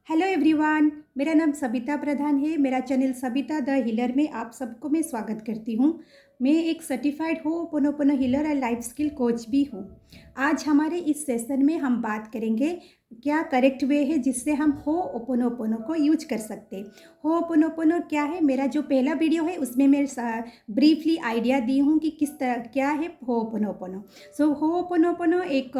Hello everyone, मेरा नाम सबिता प्रधान है। मेरा चैनल सबिता द हीलर में आप सबको मैं स्वागत करती हूँ। मैं एक सर्टिफाइड होओपोनोपोनो हीलर और लाइफ स्किल कोच भी हूँ। आज हमारे इस सेशन में हम बात करेंगे क्या करेक्ट वे है जिससे हम होओपोनोपोनो को यूज कर सकते हैं। होओपोनोपोनो क्या है, मेरा जो पहला वीडियो है उसमें मैं ब्रीफली आइडिया दी हूँ कि किस तरह क्या है होओपोनोपोनो। सो होओपोनोपोनो एक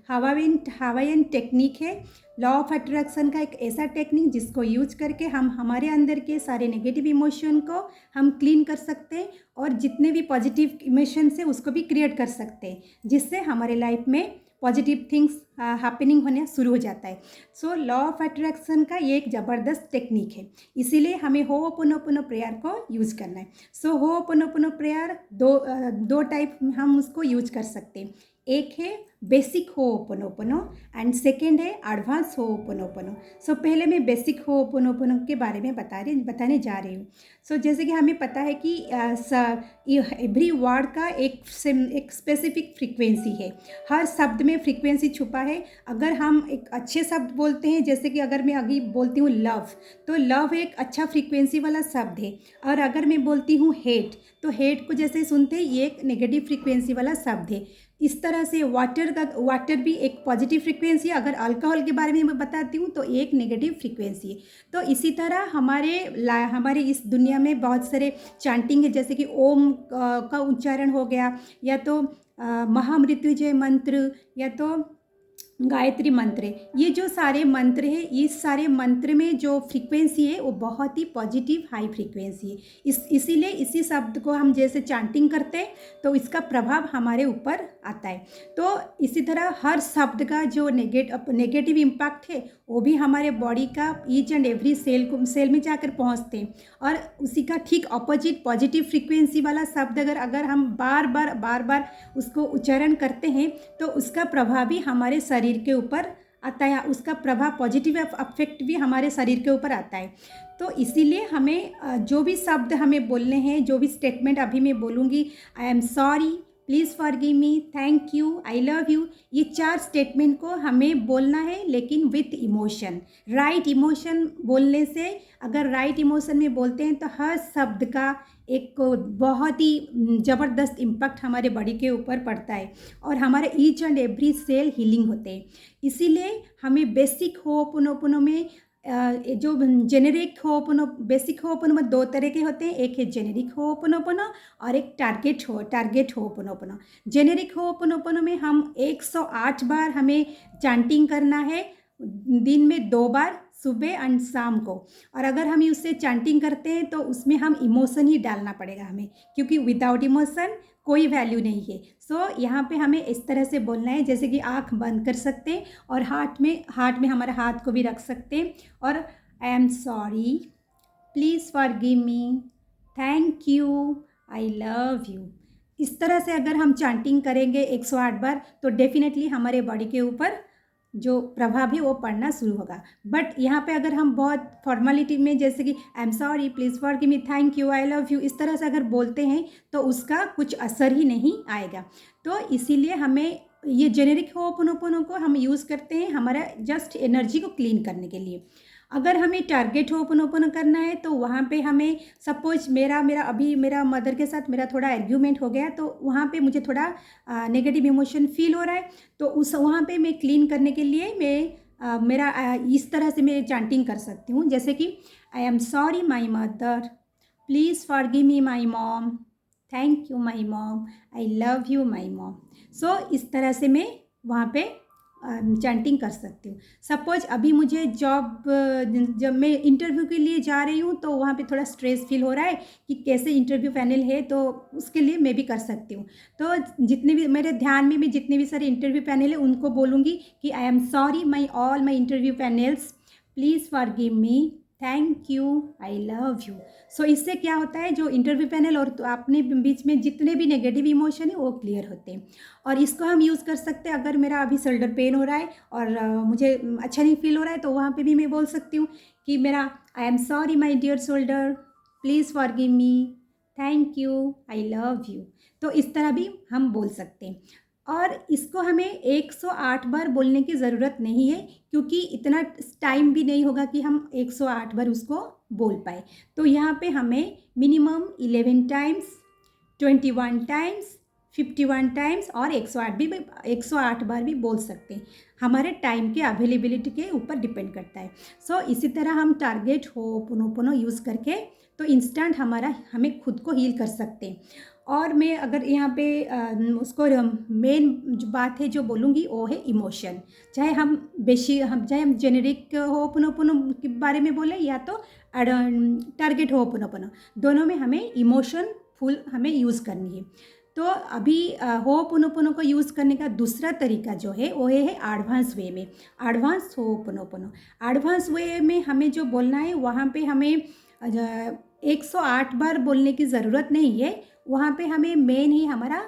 हवाईयन टेक्निक है, लॉ ऑफ अट्रैक्शन का एक ऐसा टेक्निक जिसको यूज करके हम हमारे अंदर के सारे नेगेटिव इमोशन को हम क्लीन कर सकते हैं और जितने भी पॉजिटिव इमोशंस है उसको भी क्रिएट कर सकते हैं, जिससे हमारे लाइफ में पॉजिटिव थिंग्स हैपनिंग होने शुरू हो जाता है। सो लॉ ऑफ अट्रैक्शन का ये एक ज़बरदस्त टेक्निक है, इसीलिए हमें होओपोनोपोनो प्रेयर को यूज करना है। सो होओपोनोपोनो प्रेयर दो टाइप हम उसको यूज कर सकते हैं। एक है बेसिक होओपोनोपोनो एंड सेकेंड है एडवांस होओपोनोपोनो। सो पहले मैं बेसिक होओपोनोपोनो के बारे में बताने जा रही हूँ। सो जैसे कि हमें पता है कि एवरी वर्ड का एक स्पेसिफिक फ्रीक्वेंसी है। हर शब्द में फ्रीक्वेंसी छुपा है। अगर हम एक अच्छे शब्द बोलते हैं, जैसे कि अगर मैं अभी बोलती हूँ लव, तो लव एक अच्छा फ्रीक्वेंसी वाला शब्द है। और अगर मैं बोलती हूँ हेट, तो हेट को जैसे सुनते हैं ये एक नेगेटिव फ्रीक्वेंसी वाला शब्द है। इस तरह से वाटर भी एक पॉजिटिव फ्रीक्वेंसी है। अगर अल्कोहल के बारे में मैं बताती हूँ तो एक नेगेटिव फ्रीक्वेंसी है। तो इसी तरह हमारे इस दुनिया में बहुत सारे चांटिंग है, जैसे कि ओम का उच्चारण हो गया, या तो महामृत्युंजय मंत्र, या तो गायत्री मंत्र है। ये जो सारे मंत्र है, इस सारे मंत्र में जो फ्रीक्वेंसी है वो बहुत ही पॉजिटिव हाई फ्रीक्वेंसी है। इसीलिए इसी शब्द को हम जैसे चांटिंग करते हैं तो इसका प्रभाव हमारे ऊपर आता है। तो इसी तरह हर शब्द का जो नेगेटिव इम्पैक्ट है वो भी हमारे बॉडी का ईच एंड एवरी सेल में जाकर पहुंचते हैं। और उसी का ठीक ऑपोजिट पॉजिटिव फ्रीक्वेंसी वाला शब्द अगर हम बार बार उसको उच्चारण करते हैं तो उसका प्रभाव भी हमारे शरीर के ऊपर आता है। उसका प्रभाव पॉजिटिव अफेक्ट भी हमारे शरीर के ऊपर आता है। तो इसीलिए हमें जो भी शब्द हमें बोलने हैं, जो भी स्टेटमेंट अभी मैं बोलूँगी, आई am sorry, please forgive me, thank you, I love you, ये 4 स्टेटमेंट को हमें बोलना है, लेकिन विथ इमोशन। राइट इमोशन बोलने से, अगर राइट इमोशन में बोलते हैं तो हर शब्द का एक बहुत ही ज़बरदस्त इम्पैक्ट हमारे बॉडी के ऊपर पड़ता है और हमारे each and every cell healing होते हैं। इसीलिए हमें बेसिक होओपोनोपोनो में जो जेनेरिक होओपोनो, बेसिक होओपोनो में 2 तरह के होते हैं। एक है जेनेरिक होओपोनोपोनो और एक टारगेट होओपोनोपोनो। जेनेरिक होओपोनोपोनो में हम 108 बार हमें चांटिंग करना है, दिन में 2 बार, सुबह एंड शाम को। और अगर हम उससे चांटिंग करते हैं तो उसमें हम इमोशन ही डालना पड़ेगा हमें, क्योंकि विदाउट इमोशन कोई वैल्यू नहीं है। सो यहाँ पे हमें इस तरह से बोलना है, जैसे कि आँख बंद कर सकते हैं और हार्ट में हमारे हाथ को भी रख सकते हैं और आई am sorry, please forgive me, thank you, I love you. इस तरह से अगर हम चांटिंग करेंगे 108 बार तो डेफिनेटली हमारे बॉडी के ऊपर जो प्रभाव है वो पड़ना शुरू होगा। बट यहाँ पे अगर हम बहुत फॉर्मेलिटी में, जैसे कि I am sorry, please forgive me, thank you, I love you, इस तरह से अगर बोलते हैं तो उसका कुछ असर ही नहीं आएगा। तो इसीलिए हमें ये जेनेरिक होओपोनोपोनो को हम यूज़ करते हैं हमारा जस्ट एनर्जी को क्लीन करने के लिए। अगर हमें टारगेट होओपोनोपोनो करना है तो वहाँ पे हमें, सपोज मेरा मदर के साथ मेरा थोड़ा आर्ग्यूमेंट हो गया, तो वहाँ पे मुझे थोड़ा नेगेटिव इमोशन फील हो रहा है, तो वहाँ पे मैं क्लीन करने के लिए इस तरह से मैं चांटिंग कर सकती हूँ, जैसे कि I am sorry my mother, please forgive me my mom, thank you my mom, I love you my mom. So इस तरह से मैं वहाँ पे चैंटिंग कर सकती हूँ। सपोज अभी मुझे जब मैं इंटरव्यू के लिए जा रही हूँ तो वहाँ पे थोड़ा स्ट्रेस फील हो रहा है कि कैसे इंटरव्यू पैनल है, तो उसके लिए मैं भी कर सकती हूँ। तो जितने भी मेरे ध्यान में भी जितने भी सारे इंटरव्यू पैनल है उनको बोलूँगी कि I am sorry all my interview panels, please forgive me, thank you, I love you. So इससे क्या होता है, जो इंटरव्यू पैनल और तो अपने बीच में जितने भी नेगेटिव इमोशन है वो क्लियर होते हैं। और इसको हम यूज़ कर सकते हैं अगर मेरा अभी शोल्डर पेन हो रहा है और मुझे अच्छा नहीं फील हो रहा है, तो वहाँ पे भी मैं बोल सकती हूँ कि मेरा I am sorry my dear shoulder, please forgive me, thank you, I love you. तो इस तरह भी हम बोल सकते हैं। और इसको हमें 108 बार बोलने की ज़रूरत नहीं है, क्योंकि इतना टाइम भी नहीं होगा कि हम 108 बार उसको बोल पाए। तो यहाँ पे हमें मिनिमम 11 टाइम्स, 21 टाइम्स, 51 टाइम्स और 108 बार भी बोल सकते हैं। हमारे टाइम के अवेलेबिलिटी के ऊपर डिपेंड करता है। सो इसी तरह हम टारगेट होपोनोपोनो यूज़ करके तो इंस्टेंट हमें खुद को हील कर सकते हैं। और मैं अगर यहाँ पे उसको मेन जो बात है जो बोलूँगी वो है इमोशन। चाहे हम जेनेरिक होपोनोपोनो के बारे में बोले या तो टारगेट होपोनोपोनो, दोनों में हमें इमोशन फुल हमें यूज़ करनी है। तो अभी होपोनोपोनो को यूज़ करने का दूसरा तरीका जो है वो है एडवांस वे में, एडवांस होपोनोपोनो। एडवांस वे में हमें जो बोलना है वहाँ पे हमें 108 बार बोलने की ज़रूरत नहीं है। वहाँ पे हमें मेन ही हमारा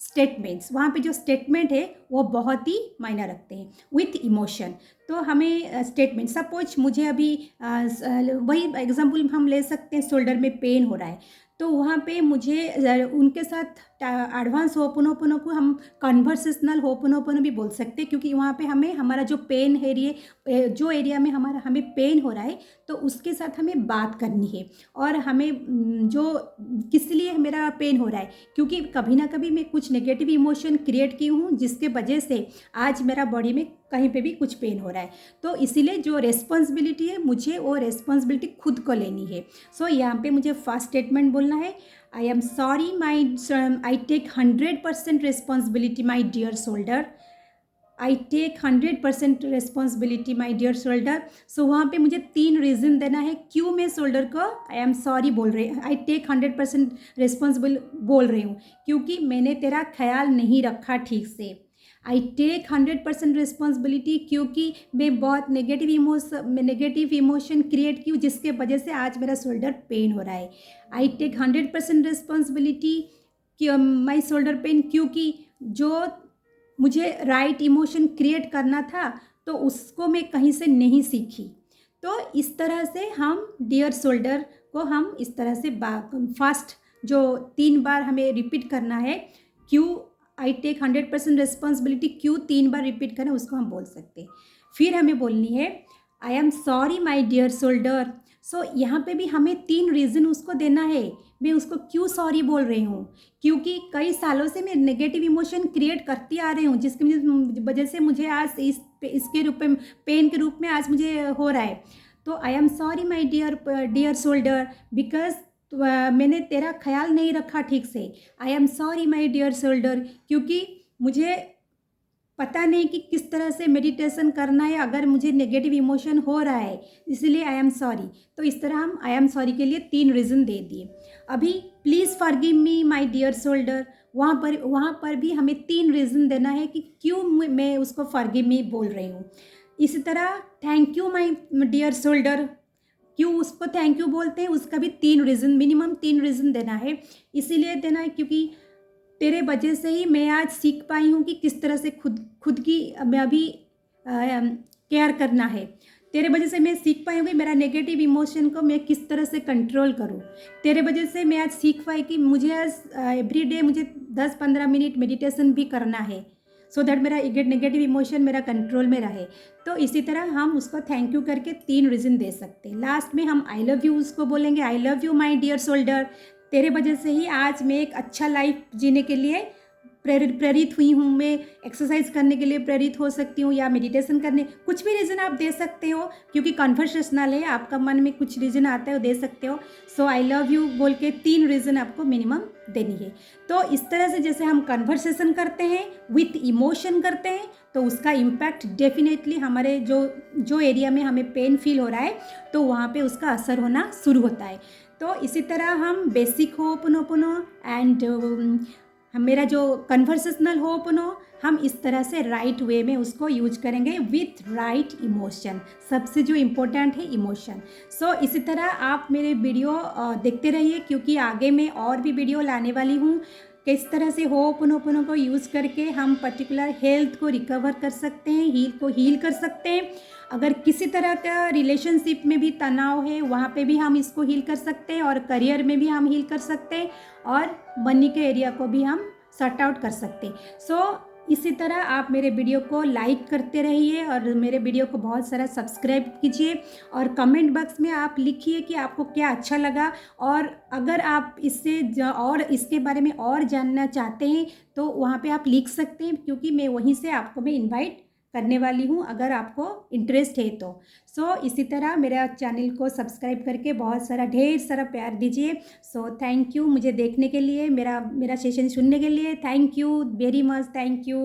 स्टेटमेंट्स, वहाँ पे जो स्टेटमेंट है वो बहुत ही मायने रखते हैं विथ इमोशन। तो हमें स्टेटमेंट, सपोज मुझे अभी वही एग्जांपल हम ले सकते हैं, शोल्डर में पेन हो रहा है, तो वहाँ पे मुझे उनके साथ एडवांस होपोनोपोनो को हम कन्वर्सेशनल होपोनोपोनो भी बोल सकते हैं, क्योंकि वहाँ पे हमें हमारा जो पेन जो एरिया में हमें पेन हो रहा है तो उसके साथ हमें बात करनी है। और हमें जो किस लिए मेरा पेन हो रहा है, क्योंकि कभी ना कभी मैं कुछ नेगेटिव इमोशन क्रिएट की हूँ जिसके वजह से आज मेरा बॉडी में कहीं पे भी कुछ पेन हो रहा है। तो इसीलिए जो रेस्पॉन्सिबिलिटी है मुझे वो रेस्पॉन्सिबिलिटी खुद को लेनी है। सो यहाँ पे मुझे फर्स्ट स्टेटमेंट बोलना है, I am sorry I take 100% responsibility my dear shoulder. I take 100% responsibility my dear shoulder. So वहाँ पे मुझे 3 रीज़न देना है क्यों मैं शोल्डर को आई एम सॉरी बोल रही, आई टेक 100% रिस्पॉन्सिबल बोल रही हूँ, क्योंकि मैंने तेरा ख्याल नहीं रखा ठीक से। आई टेक 100% रिस्पॉन्सिबिलिटी क्योंकि मैं बहुत नेगेटिव इमोशन क्रिएट की हूँ जिसके वजह से आज मेरा शोल्डर पेन हो रहा है। I take 100% responsibility my shoulder pain, क्योंकि जो मुझे राइट इमोशन क्रिएट करना था तो उसको मैं कहीं से नहीं सीखी। तो इस तरह से हम डियर शोल्डर को हम इस तरह से फास्ट जो 3 बार हमें रिपीट करना है, क्यों आई टेक 100% रिस्पॉन्सिबिलिटी, क्यों 3 बार रिपीट करें उसको हम बोल सकते हैं। फिर हमें बोलनी है I am sorry my dear shoulder. So यहाँ पे भी हमें 3 रीज़न उसको देना है, मैं उसको क्यों सॉरी बोल रही हूँ, क्योंकि कई सालों से मैं नेगेटिव इमोशन क्रिएट करती आ रही हूँ जिसकी वजह से मुझे आज इसके रूप में पेन के रूप में आज मुझे हो रहा है। तो I am sorry my dear shoulder because मैंने तेरा ख्याल नहीं रखा ठीक से। I am sorry my dear shoulder क्योंकि मुझे पता नहीं कि किस तरह से मेडिटेशन करना है अगर मुझे नेगेटिव इमोशन हो रहा है, इसलिए आई एम सॉरी। तो इस तरह हम आई एम सॉरी के लिए 3 रीज़न दे दिए। अभी please forgive me my dear shoulder, वहाँ पर भी हमें 3 रीज़न देना है कि क्यों मैं उसको फॉरगिव मी बोल रही हूँ। इसी तरह thank you my dear shoulder, क्यों उसको थैंक यू बोलते हैं उसका भी 3 रीज़न, मिनिमम 3 रीज़न देना है। इसीलिए देना है क्योंकि तेरे वजह से ही मैं आज सीख पाई हूँ कि किस तरह से खुद की मैं अभी केयर करना है। तेरे वजह से मैं सीख पाई हूँ कि मेरा नेगेटिव इमोशन को मैं किस तरह से कंट्रोल करूँ। तेरे वजह से मैं आज सीख पाई कि मुझे आज एवरी डे मुझे 10-15 मिनट मेडिटेशन भी करना है, सो दैट मेरा नेगेटिव इमोशन मेरा कंट्रोल में रहे। तो इसी तरह हम उसको थैंक यू करके 3 रीज़न दे सकते हैं। लास्ट में हम आई लव यू उसको बोलेंगे, I love you my dear shoulder, तेरे वजह से ही आज मैं एक अच्छा लाइफ जीने के लिए प्रेरित हुई हूँ, मैं एक्सरसाइज करने के लिए प्रेरित हो सकती हूँ या मेडिटेशन करने, कुछ भी रीज़न आप दे सकते हो क्योंकि कन्वर्सेशनल है, आपका मन में कुछ रीज़न आता है वो दे सकते हो। सो आई लव यू बोल के 3 रीज़न आपको मिनिमम देनी है। तो इस तरह से जैसे हम कन्वर्सेशन करते हैं विथ इमोशन करते हैं तो उसका इम्पैक्ट डेफिनेटली हमारे जो एरिया में हमें पेन फील हो रहा है तो वहाँ पे उसका असर होना शुरू होता है। तो इसी तरह हम बेसिक होपोनोपोनो एंड मेरा जो कन्वर्सेशनल होपोनो हम इस तरह से राइट वे में उसको यूज करेंगे विथ राइट इमोशन, सबसे जो इम्पोर्टेंट है इमोशन। सो इसी तरह आप मेरे वीडियो देखते रहिए क्योंकि आगे मैं और भी वीडियो लाने वाली हूँ किस तरह से होपोनोपोनो को यूज़ करके हम पर्टिकुलर हेल्थ को रिकवर कर सकते हैं, हील कर सकते हैं। अगर किसी तरह का रिलेशनशिप में भी तनाव है वहाँ पे भी हम इसको हील कर सकते हैं और करियर में भी हम हील कर सकते हैं और मनी के एरिया को भी हम सॉर्ट आउट कर सकते हैं। सो इसी तरह आप मेरे वीडियो को लाइक करते रहिए और मेरे वीडियो को बहुत सारा सब्सक्राइब कीजिए और कमेंट बॉक्स में आप लिखिए कि आपको क्या अच्छा लगा। और अगर आप और इसके बारे में और जानना चाहते हैं तो वहाँ पे आप लिख सकते हैं, क्योंकि मैं वहीं से आपको मैं इनवाइट करने वाली हूँ अगर आपको इंटरेस्ट है तो। इसी तरह मेरा चैनल को सब्सक्राइब करके बहुत सारा ढेर सारा प्यार दीजिए। थैंक यू मुझे देखने के लिए, मेरा सेशन सुनने के लिए। Thank you very much, thank you.